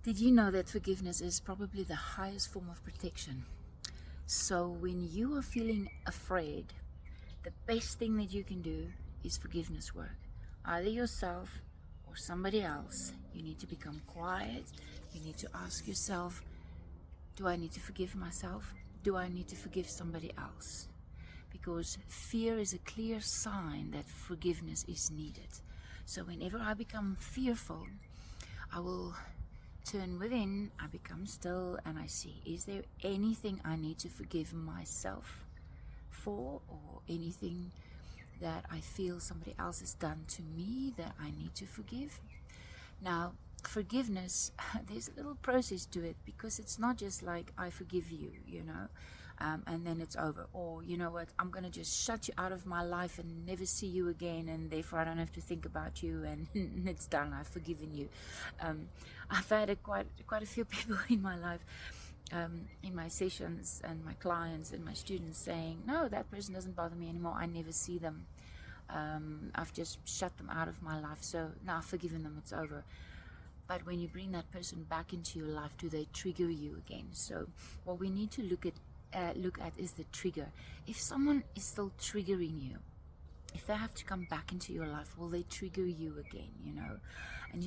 Did you know that forgiveness is probably the highest form of protection? So when you are feeling afraid, the best thing that you can do is forgiveness work. Either yourself or somebody else. You need to become quiet. You need to ask yourself, do I need to forgive myself? Do I need to forgive somebody else? Because fear is a clear sign that forgiveness is needed. So whenever I become fearful, I will turn within, I become still, and I see, is there anything I need to forgive myself for, or anything that I feel somebody else has done to me that I need to forgive? Now, forgiveness, there's a little process to it, because it's not just like I forgive you, and then it's over. Or, you know what, I'm going to just shut you out of my life and never see you again, and therefore I don't have to think about you, and it's done, I've forgiven you. I've had quite a few people in my life, in my sessions, and my clients and my students saying, no, that person doesn't bother me anymore, I never see them. I've just shut them out of my life, so now I've forgiven them, it's over. But when you bring that person back into your life, do they trigger you again? So what we need to look at is the trigger. If someone is still triggering you, if they have to come back into your life, will they trigger you again? And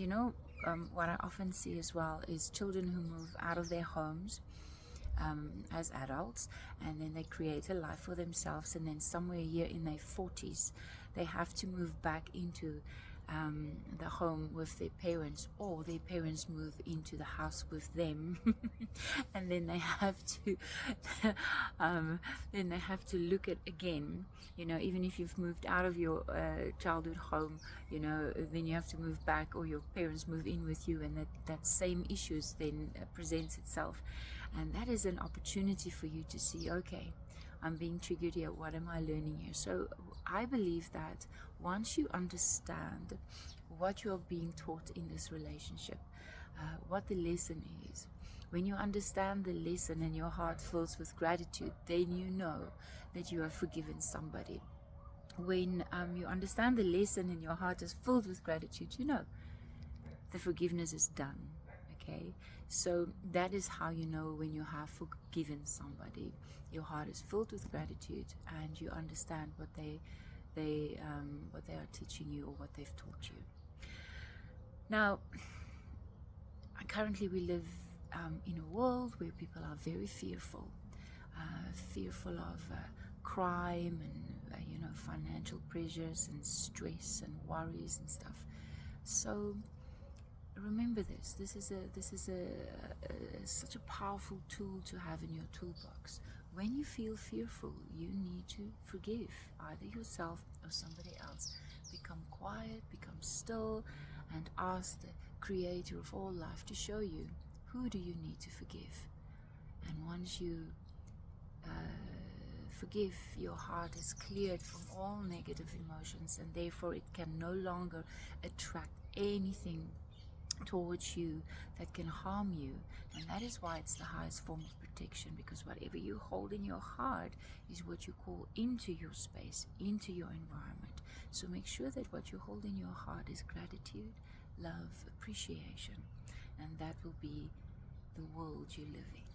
what I often see as well is children who move out of their homes as adults, and then they create a life for themselves, and then somewhere here in their 40s they have to move back into the home with their parents, or their parents move into the house with them and then they have to look at again, even if you've moved out of your childhood home, then you have to move back, or your parents move in with you, and that same issues then presents itself. And that is an opportunity for you to see, okay, I'm being triggered here, what am I learning here? So I believe that once you understand what you are being taught in this relationship, what the lesson is, when you understand the lesson and your heart fills with gratitude, then you know that you have forgiven somebody. When you understand the lesson and your heart is filled with gratitude, the forgiveness is done. Okay, so that is how you know when you have forgiven somebody. Your heart is filled with gratitude, and you understand what they are teaching you, or what they've taught you. Now, currently we live in a world where people are very fearful of crime and financial pressures and stress and worries and stuff. So remember this. This is such a powerful tool to have in your toolbox. When you feel fearful, you need to forgive either yourself or somebody else. Become quiet, become still, and ask the Creator of all life to show you, who do you need to forgive. And once you forgive, your heart is cleared from all negative emotions, and therefore it can no longer attract anything towards you that can harm you. And that is why it's the highest form of protection, because whatever you hold in your heart is what you call into your space, into your environment. So make sure that what you hold in your heart is gratitude, love, appreciation, and that will be the world you live in.